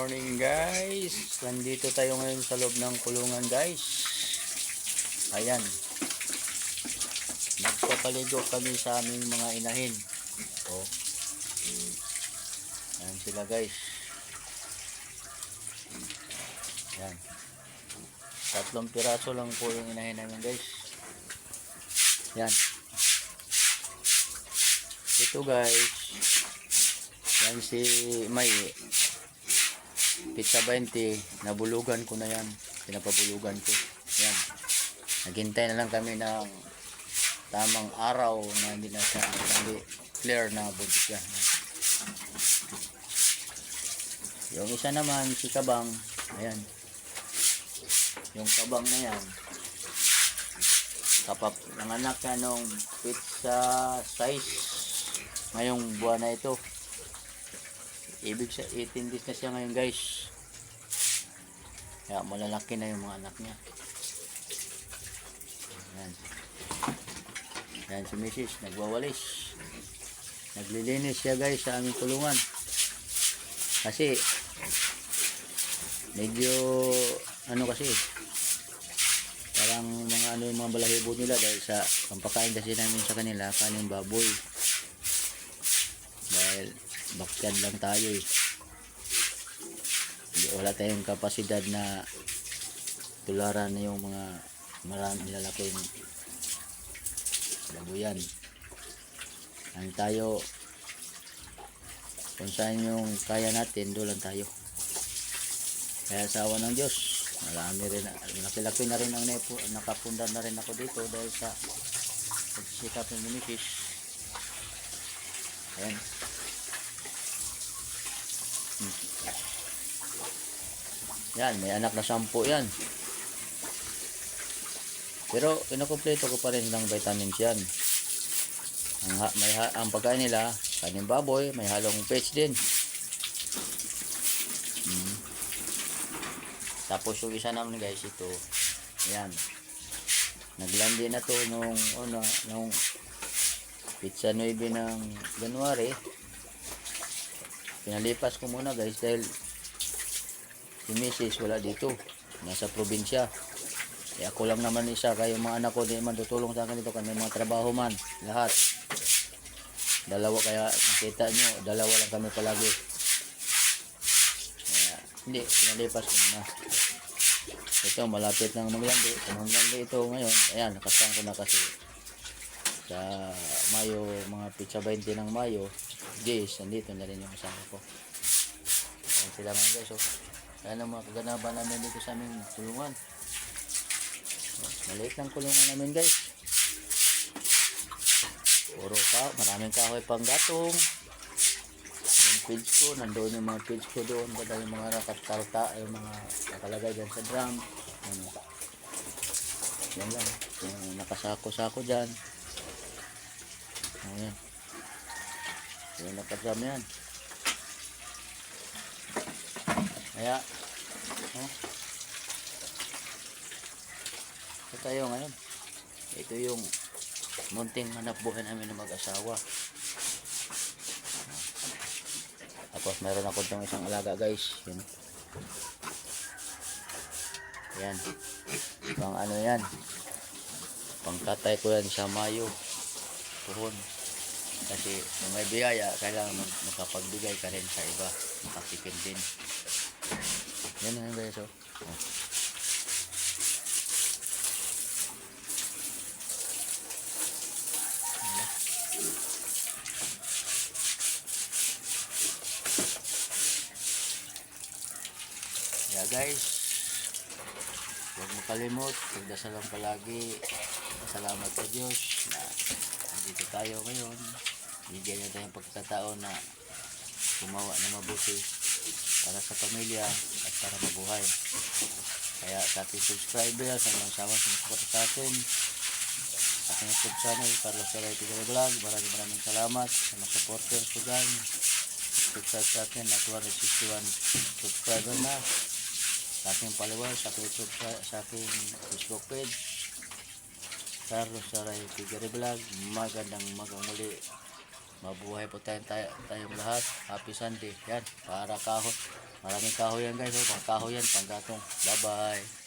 Morning guys, nandito tayo ngayon sa loob ng kulungan guys. Ayan, nagpapaligo kami sa aming mga inahin. Oh, ayan sila guys. Ayan, 3 piraso lang po yung inahin namin guys. Ayan, ito guys, yan si May Pizza 20, nabulugan ko na yan, pinapabulugan ko. Yan, naghintay na lang kami ng tamang araw na hindi na siya clear na buntis yan. Yung isa naman si Kabang, ayan, yung Kabang na yan nanganak na nung pizza size ngayong buwan na ito. Ibig sa 18 days na siya ngayon guys. Kaya malalaki na yung mga anak niya. Yan. Yan si Mrs. nagwawalis. Naglilinis siya guys sa aming kulungan. Kasi medyo kasi parang yung mga balahibo nila dahil sa pampakain kasi namin sa kanila kaning baboy. Dahil backyard lang tayo eh. Wala tayong kapasidad na tularan na yung mga maraming lalaking babuyan. Ang tayo kung saan yung kaya natin, doon lang tayo. Kaya sa awa ng Diyos, marami rin, laki-laki na rin ang nakapundar na rin ako dito dahil sa pagsisikap ng Mrs. Ayan. Yan, may anak na 10 yan. Pero kinukumpleto ko pa rin ng vitamins yan. Ang pagkain nila, kanyang baboy, may halong pH din. Tapos yung isa naman guys, ito. Yan. Naglandi na to nung pizza 9 ng January. Pinalipas ko muna guys dahil si Mrs. wala dito, nasa probinsya. Ako lang naman isa, kaya yung mga anak ko di man tutulong sa akin dito, kami mga trabaho man lahat. Dalawa, kaya nakita nyo, dalawa lang kami palagi. Kaya, hindi, pinalipas ko muna. Ito malapit nang maglandi ito ngayon. Ayan, nakasang ko na kasi sa Mayo, mga pizza 20 ng Mayo guys, nandito na rin yung kasama ko. Ayan sila mga guys. Ayan ang mga kaganaban namin dito sa aming kulungan. Maliit lang kulungan namin guys. Puro maraming kahoy pang gatong. Yung pigs ko, nandoon yung mga pigs ko doon. Kada yung mga nakatarta, yung mga nakalagay dyan sa drum. Yan lang. Yung nakasako-sako dyan. Ayan. Yung nakadrum yan. Kaya ito tayo ngayon. Ito yung munting hanap buhay namin ng mag-asawa. Tapos meron ako itong isang alaga guys. Yan. Pang yan. Pangkatay ko yan sa Mayo. Puhon. Kasi kung may biyaya, kailangan makapagbigay ka rin sa iba. Makatikin din. Yan na guys. Yeah guys, huwag makalimot, pagdasal lang palagi. Salamat sa Diyos na nandito tayo ngayon. Bigyan niya tayong pagkataon na gumawa na mabuti para sa pamilya at para mabuhay. Kaya sa ating subscriber, sa mga sama sa mga sa akin, aking YouTube channel, Carlos Saray Tigre Vlog, maraming salamat sa mga supporters ko dyan. Subscribe sa akin na 261 subscriber na. Sa aking followers, sa aking YouTube, sa aking Facebook page, Carlos Saray Tigre Vlog. Magandang muli. Mabuhay po tayong lahat. Happy Sunday. Yan, para kahot. Maraming kahoy yan guys. Oh, pang kahoy yan, pang gatong. Bye bye.